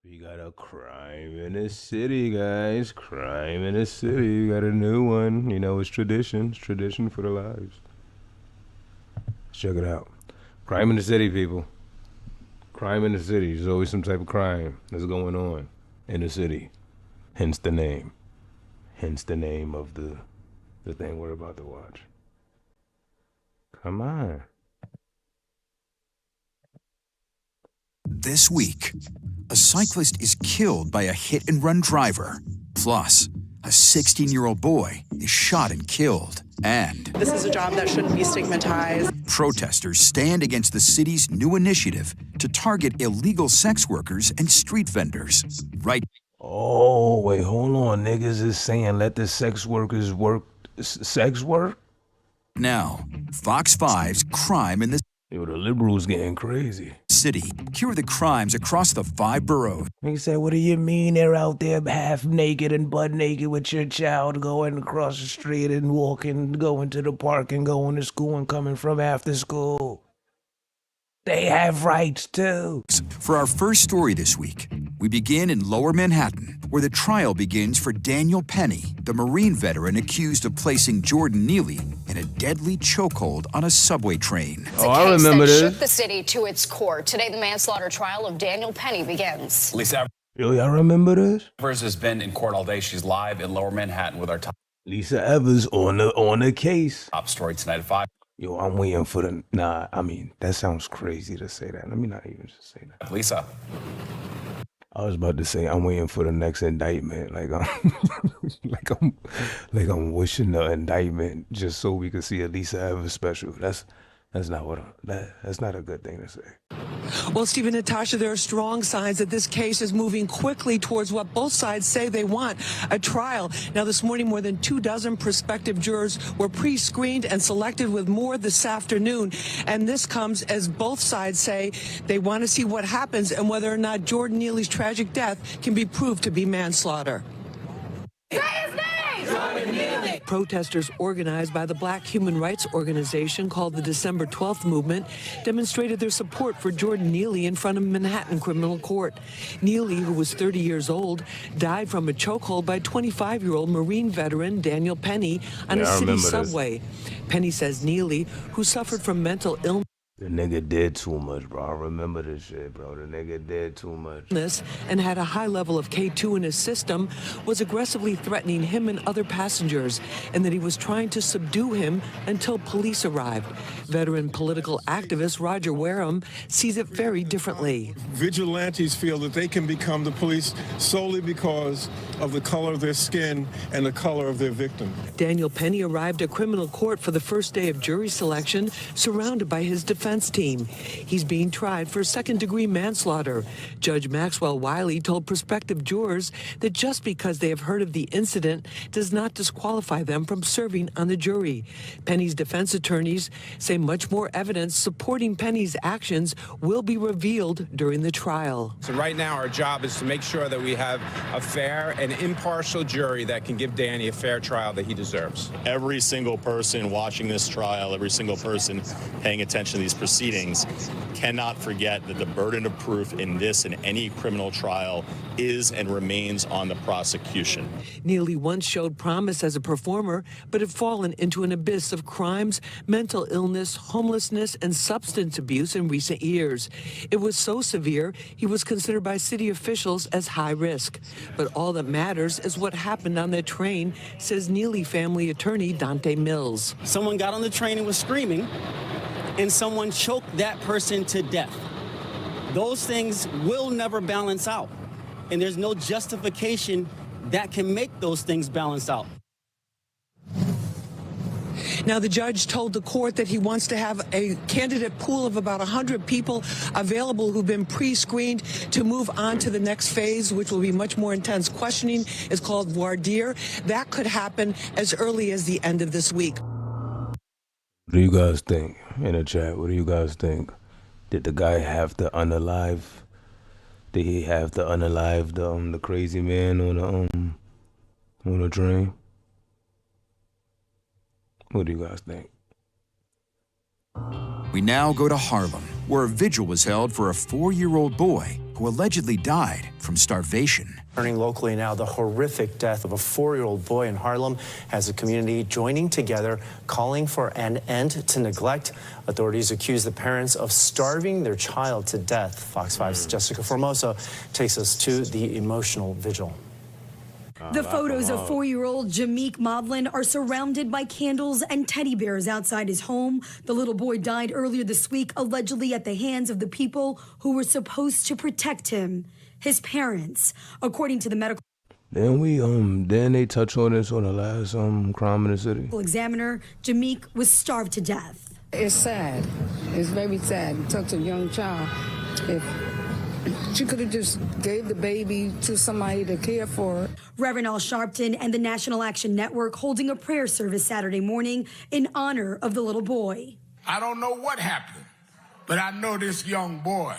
We got a crime in the city, guys. Crime in the city. We got a new one. You know, it's tradition. It's tradition for the lives. Let's check it out. Crime in the city, people. Crime in the city. There's always some type of crime that's going on in the city. Hence the name. Hence the name of the thing we're about to watch. Come on. This week, a cyclist is killed by a hit-and-run driver. Plus, a 16-year-old boy is shot and killed. And this is a job that shouldn't be stigmatized. Protesters stand against the city's new initiative to target illegal sex workers and street vendors. Right. Oh, wait, hold on. Niggas is saying let the sex workers work sex work? Now, Fox 5's Crime in the Yo, the liberals getting crazy. City. Here are the crimes across the 5 boroughs. Niggas say, what do you mean they're out there half naked and butt naked with your child going across the street and walking, going to the park and going to school and coming from after school? They have rights too. For our first story this week, we begin in Lower Manhattan, where the trial begins for Daniel Penny, the Marine veteran accused of placing Jordan Neely in a deadly chokehold on a subway train. It's a I case remember that this. shook the city to its core. Today, the manslaughter trial of Daniel Penny begins. Lisa Yo, y'all remember this? Evers has been in court all day. She's live in Lower Manhattan with our Lisa Evers on the case. top story tonight at 5. Yo, I'm waiting for the, nah, I mean, that sounds crazy to say that. Let me not even just say that. Lisa. I was about to say I'm waiting for the next indictment. Like I'm wishing the indictment just so we could see a Lisa Evers special. That's not a good thing to say. Well, Steve and Natasha, there are strong signs that this case is moving quickly towards what both sides say they want, a trial. Now, this morning, more than 24 prospective jurors were pre-screened and selected, with more this afternoon. And this comes as both sides say they want to see what happens and whether or not Jordan Neely's tragic death can be proved to be manslaughter. Protesters organized by the Black human rights organization called the December 12th Movement demonstrated their support for Jordan Neely in front of Manhattan Criminal Court. Neely, who was 30 years old, died from a chokehold by 25-year-old Marine veteran Daniel Penny on a city subway. Penny says Neely, who suffered from mental illness, The nigga did too much, bro. I remember this shit, bro. The nigga did too much. and had a high level of K2 in his system, was aggressively threatening him and other passengers, and that he was trying to subdue him until police arrived. Veteran political activist Roger Wareham sees it very differently. Vigilantes feel that they can become the police solely because of the color of their skin and the color of their victim. Daniel Penny arrived at criminal court for the first day of jury selection, surrounded by his defense team. He's being tried for second-degree manslaughter. Judge Maxwell Wiley told prospective jurors that just because they have heard of the incident does not disqualify them from serving on the jury. Penny's defense attorneys say much more evidence supporting Penny's actions will be revealed during the trial. So right now our job is to make sure that we have a fair and impartial jury that can give Danny a fair trial that he deserves. Every single person watching this trial, every single person paying attention to these proceedings cannot forget that the burden of proof in this and any criminal trial is and remains on the prosecution. Neely once showed promise as a performer, but had fallen into an abyss of crimes, mental illness, homelessness, and substance abuse in recent years. It was so severe, he was considered by city officials as high risk. But all that matters is what happened on that train, says Neely family attorney Dante Mills. Someone got on the train and was screaming, and someone choked that person to death. Those things will never balance out, and there's no justification that can make those things balance out. Now, the judge told the court that he wants to have a candidate pool of about 100 people available who've been pre-screened to move on to the next phase, which will be much more intense questioning. It's called voir dire. That could happen as early as the end of this week. What do you guys think in the chat? What do you guys think? Did the guy have to unalive? Did he have to unalive the crazy man on the train? What do you guys think? We now go to Harlem, where a vigil was held for a 4-year-old boy who who allegedly died from starvation. Turning locally now, the horrific death of a 4-year-old boy in Harlem has the community joining together, calling for an end to neglect. Authorities accuse the parents of starving their child to death. Fox 5's Jessica Formosa takes us to the emotional vigil. The photos of 4-year-old Jameek Maudlin are surrounded by candles and teddy bears outside his home. The little boy died earlier this week, allegedly at the hands of the people who were supposed to protect him, his parents, according to the medical Then they touch on this on the last crime in the city. examiner. Jameek was starved to death. It's sad. It's very sad. Touch a young child. If she could have just gave the baby to somebody to care for. Reverend Al Sharpton and the National Action Network holding a prayer service Saturday morning in honor of the little boy. I don't know what happened, but I know this young boy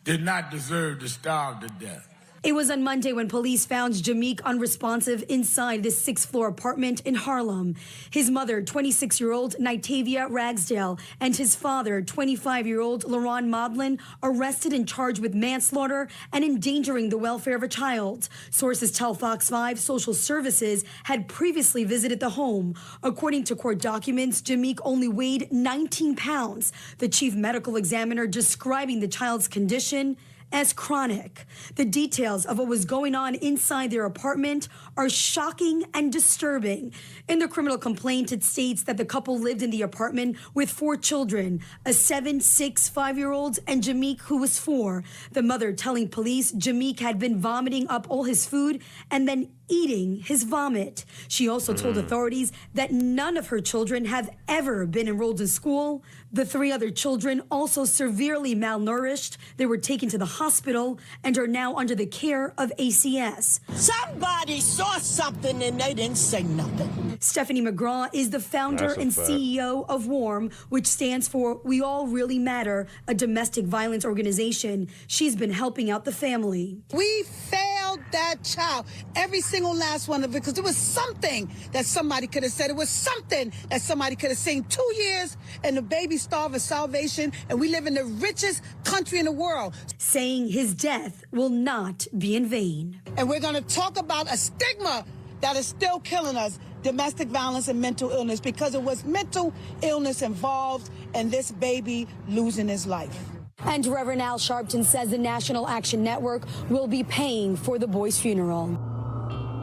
did not deserve to starve to death. It was on Monday when police found Jameek unresponsive inside this 6th-floor apartment in Harlem. His mother, 26-year-old Nitavia Ragsdale, and his father, 25-year-old LaRon Maudlin, arrested and charged with manslaughter and endangering the welfare of a child. Sources tell Fox 5 social services had previously visited the home. According to court documents, Jameek only weighed 19 pounds. The chief medical examiner describing the child's condition as chronic. The details of what was going on inside their apartment are shocking and disturbing. In the criminal complaint, it states that the couple lived in the apartment with 4 children, a 7, 6, 5-year-old, and Jameek, who was 4. The mother telling police Jameek had been vomiting up all his food and then eating his vomit. She also told authorities that none of her children have ever been enrolled in school. The 3 other children, also severely malnourished, they were taken to the hospital and are now under the care of ACS. Somebody saw something and they didn't say nothing. Stephanie McGraw is the founder and CEO of WARM, which stands for We All Really Matter, a domestic violence organization. She's been helping out the family. We failed that child, every single last one of it, because there was something that somebody could have said. It was something that somebody could have seen. 2 years and the baby starved of salvation, and we live in the richest country in the world. Saying his death will not be in vain. And we're going to talk about a stigma that is still killing us, domestic violence and mental illness, because it was mental illness involved in this baby losing his life. And Reverend Al Sharpton says the National Action Network will be paying for the boy's funeral.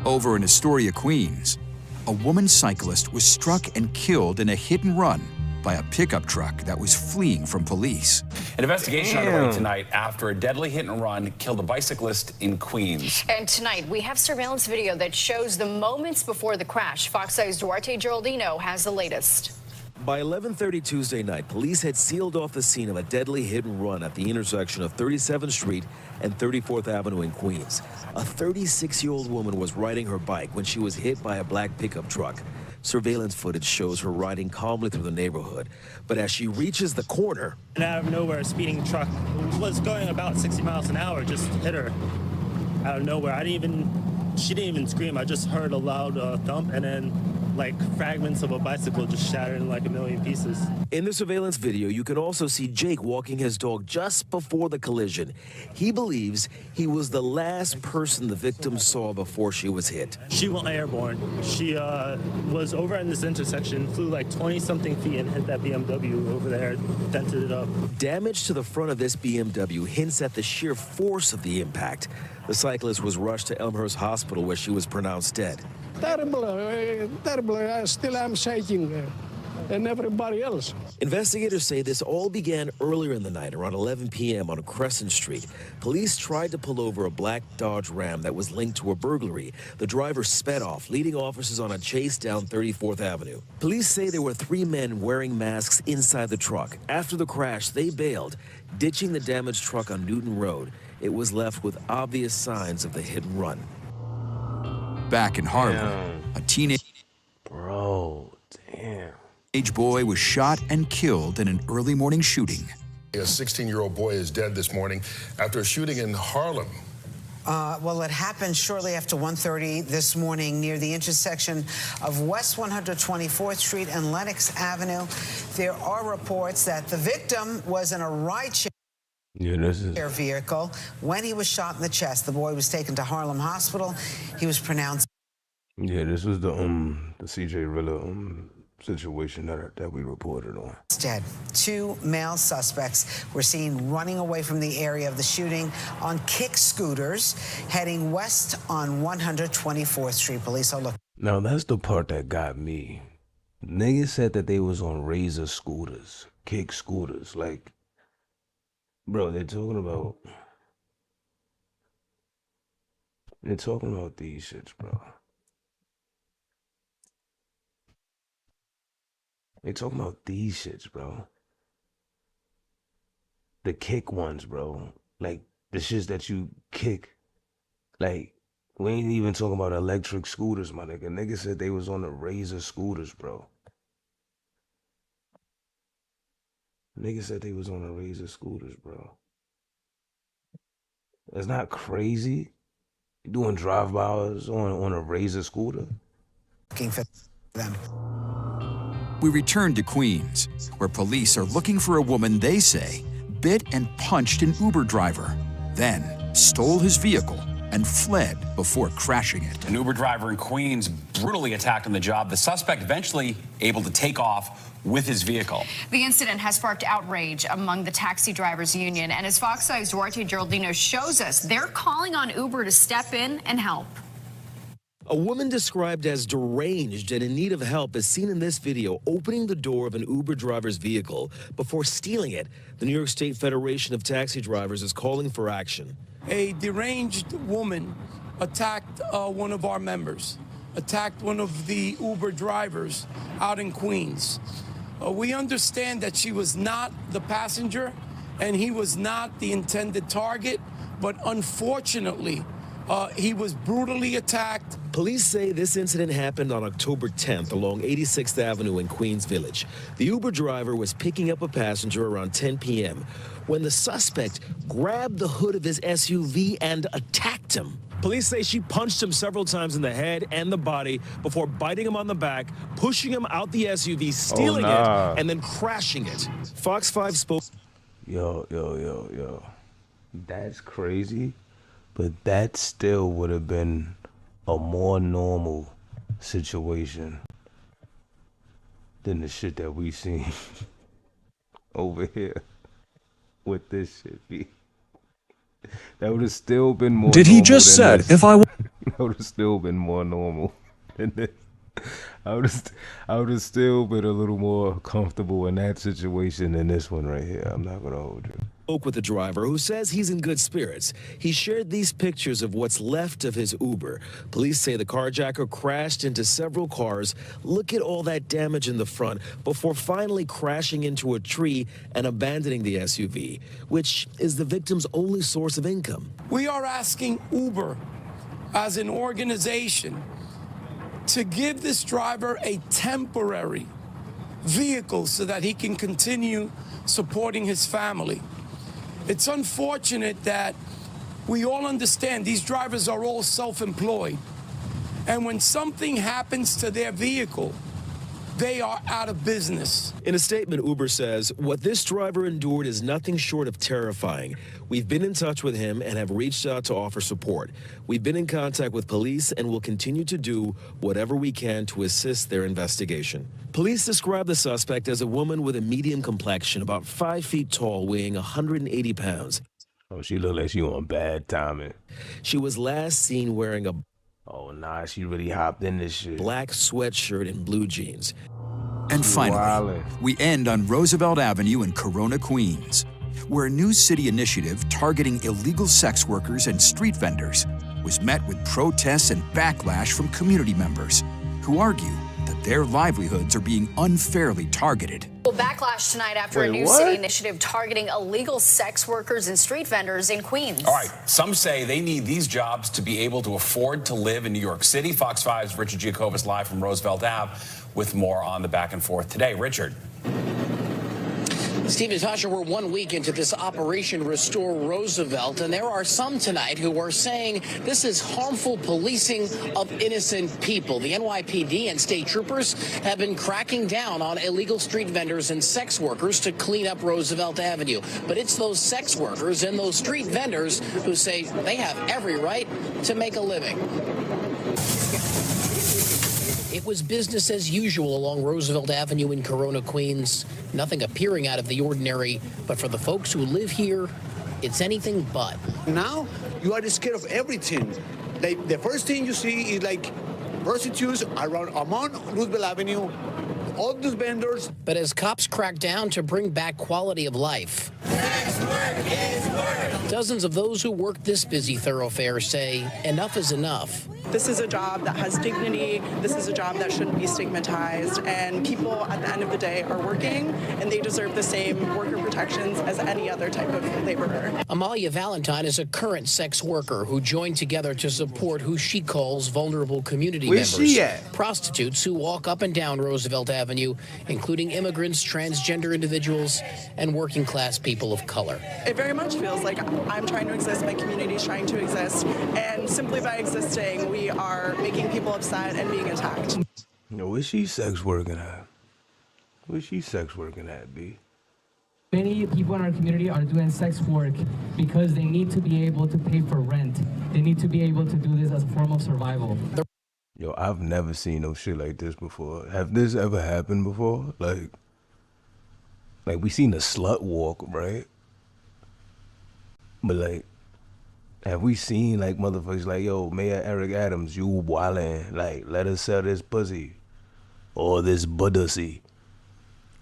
Over in Astoria, Queens, a woman cyclist was struck and killed in a hit-and-run by a pickup truck that was fleeing from police. An investigation underway tonight after a deadly hit-and-run killed a bicyclist in Queens. And tonight, we have surveillance video that shows the moments before the crash. Fox 5's Duarte Geraldino has the latest. By 11:30 Tuesday night, police had sealed off the scene of a deadly hit-and-run at the intersection of 37th Street and 34th Avenue in Queens. A 36-year-old woman was riding her bike when she was hit by a black pickup truck. Surveillance footage shows her riding calmly through the neighborhood. But as she reaches the corner... And out of nowhere, a speeding truck was going about 60 miles an hour, just hit her out of nowhere. She didn't even scream. I just heard a loud thump, and then like fragments of a bicycle just shattered in like a million pieces. In the surveillance video, you can also see Jake walking his dog just before the collision. He believes he was the last person the victim saw before she was hit. She went airborne. She was over in this intersection, flew like 20-something feet and hit that BMW over there, dented it up. Damage to the front of this BMW hints at the sheer force of the impact. The cyclist was rushed to Elmhurst Hospital where she was pronounced dead. Terrible, terrible. I still am shaking, and everybody else. Investigators say this all began earlier in the night, around 11 p.m. on Crescent Street. Police tried to pull over a black Dodge Ram that was linked to a burglary. The driver sped off, leading officers on a chase down 34th Avenue. Police say there were 3 men wearing masks inside the truck. After the crash, they bailed, ditching the damaged truck on Newton Road. It was left with obvious signs of the hit and run. Back in Harlem, a teenage boy was shot and killed in an early morning shooting. A 16-year-old boy is dead this morning after a shooting in Harlem. Well, it happened shortly after 1:30 this morning near the intersection of West 124th Street and Lenox Avenue. There are reports that the victim was in a rideshare. Yeah, this is... Their vehicle. When he was shot in the chest, the boy was taken to Harlem Hospital. He was pronounced... Yeah, this was the CJ Rilla situation that we reported on. Dead. 2 male suspects were seen running away from the area of the shooting on kick scooters, heading west on 124th Street. Police are looking... Now, that's the part that got me. Niggas said that they was on razor scooters, kick scooters. Like, bro, they're talking about these shits, bro. They talking about these shits, bro. The kick ones, bro. Like, the shits that you kick. Like, we ain't even talking about electric scooters, my nigga. Niggas said they was on the razor scooters, bro. Niggas said they was on the razor scooters, bro. That's not crazy. You doing drive-bys on a razor scooter? for them. We return to Queens, where police are looking for a woman they say bit and punched an Uber driver, then stole his vehicle and fled before crashing it. An Uber driver in Queens brutally attacked on the job. The suspect eventually able to take off with his vehicle. The incident has sparked outrage among the taxi drivers union, and as FOX5's Duarte Geraldino shows us, they're calling on Uber to step in and help. A woman described as deranged and in need of help is seen in this video opening the door of an Uber driver's vehicle before stealing it. The New York State Federation of Taxi Drivers is calling for action. A deranged woman attacked one of our members, attacked one of the Uber drivers out in Queens. We understand that she was not the passenger and he was not the intended target, but unfortunately, he was brutally attacked. Police say this incident happened on October 10th along 86th Avenue in Queens Village. The Uber driver was picking up a passenger around 10 p.m. when the suspect grabbed the hood of his SUV and attacked him. Police say she punched him several times in the head and the body before biting him on the back, pushing him out the SUV, stealing it, and then crashing it. FOX5 spoke. Yo. That's crazy. But that still would have been a more normal situation than the shit that we seen over here with this shit. That would have still been more. Did he just said this. if I? That would have still been more normal than this. I would have still been a little more comfortable in that situation than this one right here. I'm not gonna hold you. Spoke with the driver, who says he's in good spirits. He shared these pictures of what's left of his Uber. Police say the carjacker crashed into several cars. Look at all that damage in the front before finally crashing into a tree and abandoning the SUV, which is the victim's only source of income. We are asking Uber as an organization to give this driver a temporary vehicle so that he can continue supporting his family. It's unfortunate that we all understand these drivers are all self-employed. And when something happens to their vehicle, they are out of business. In a statement, Uber says, what this driver endured is nothing short of terrifying. We've been in touch with him and have reached out to offer support. We've been in contact with police and will continue to do whatever we can to assist their investigation. Police describe the suspect as a woman with a medium complexion, about 5 feet tall, weighing 180 pounds. Oh, she looked like she on bad timing. She was last seen wearing a... Oh, nah, she really hopped in this shit. Black sweatshirt and blue jeans. And finally, we end on Roosevelt Avenue in Corona, Queens, where a new city initiative targeting illegal sex workers and street vendors was met with protests and backlash from community members who argue that their livelihoods are being unfairly targeted. Well, backlash tonight after a new city initiative targeting illegal sex workers and street vendors in Queens. All right, some say they need these jobs to be able to afford to live in New York City. FOX5's Richard Giacobas live from Roosevelt Ave with more on the back and forth today. Richard. Steve and Tasha, we're 1 week into this Operation Restore Roosevelt, and there are some tonight who are saying this is harmful policing of innocent people. The NYPD and state troopers have been cracking down on illegal street vendors and sex workers to clean up Roosevelt Avenue. But it's those sex workers and those street vendors who say they have every right to make a living. It was business as usual along Roosevelt Avenue in Corona, Queens. Nothing appearing out of the ordinary, but for the folks who live here, it's anything but. Now, you are scared of everything. Like, the first thing you see is like prostitutes around among Roosevelt Avenue, all those vendors. But as cops crack down to bring back quality of life, dozens of those who work this busy thoroughfare say enough is enough. This is a job that has dignity. This is a job that shouldn't be stigmatized. And people at the end of the day are working, and they deserve the same worker protections as any other type of laborer. Amalia Valentine is a current sex worker who joined together to support who she calls vulnerable community Where's members. she at? Prostitutes who walk up and down Roosevelt Avenue, including immigrants, transgender individuals, and working class people of color. It very much feels like I'm trying to exist, my community is trying to exist, and simply by existing, we are making people upset and being attacked. Yo, where's she sex working at? Where's she sex working at, B? Many people in our community are doing sex work because they need to be able to pay for rent. They need to be able to do this as a form of survival. Yo, I've never seen no shit like this before. Have this ever happened before? Like we seen a slut walk, right? But like, have we seen like motherfuckers like, yo, Mayor Eric Adams, you wildin', like, let us sell this pussy or this budussy.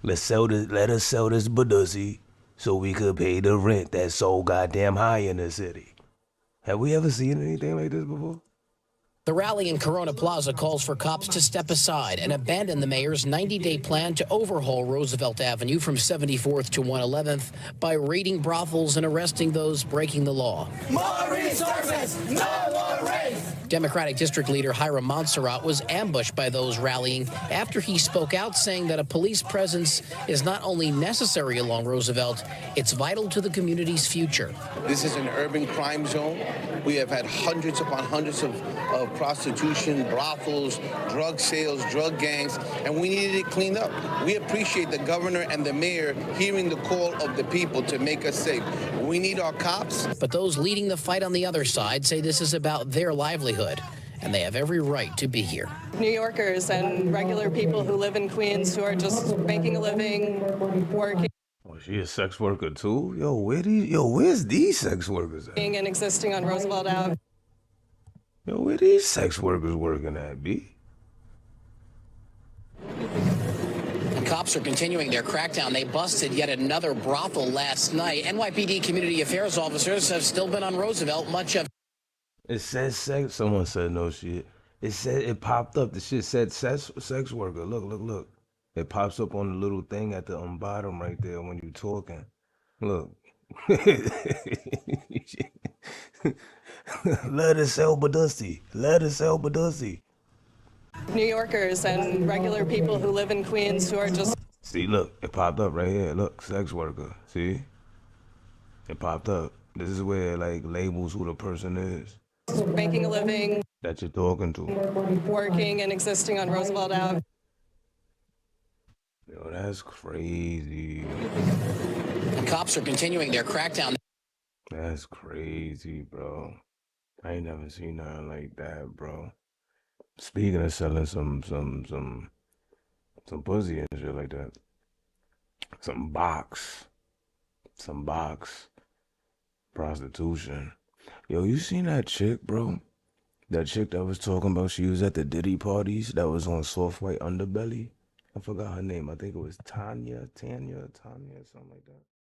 Let us sell this budussy so we could pay the rent that's so goddamn high in the city. Have we ever seen anything like this before? The rally in Corona Plaza calls for cops to step aside and abandon the mayor's 90-day plan to overhaul Roosevelt Avenue from 74th to 111th by raiding brothels and arresting those breaking the law. More resources, no more race. Democratic District Leader Hiram Montserrat was ambushed by those rallying after he spoke out saying that a police presence is not only necessary along Roosevelt, it's vital to the community's future. This is an urban crime zone. We have had hundreds upon hundreds of prostitution, brothels, drug sales, drug gangs, and we needed it cleaned up. We appreciate the governor and the mayor hearing the call of the people to make us safe. We need our cops. But those leading the fight on the other side say this is about their livelihood, and they have every right to be here. New Yorkers and regular people who live in Queens who are just making a living, working. Oh, she a sex worker too? Yo, where's these sex workers at? And existing on Roosevelt Avenue. Yo, where these sex workers working at, B? Cops are continuing their crackdown. They busted yet another brothel last night. NYPD community affairs officers have still been on Roosevelt much of. It says sex. Someone said no shit. It said, it popped up. The shit said sex worker. Look. It pops up on the little thing at the bottom right there when you're talking. Look. Let us sell Badussi. Let us sell Badussi. New Yorkers and regular people who live in Queens who are just. See, look, it popped up right here. Look, sex worker. See? It popped up. This is where, like, labels who the person is. Making a living. That you're talking to. Working and existing on Roosevelt Avenue. Yo, that's crazy. Cops are continuing their crackdown. That's crazy, bro. I ain't never seen nothing like that, bro. Speaking of selling some pussy and shit like that. Some box prostitution. Yo, you seen that chick, bro? That chick that was talking about she was at the Diddy parties that was on Soft White Underbelly? I forgot her name. I think it was Tanya, something like that.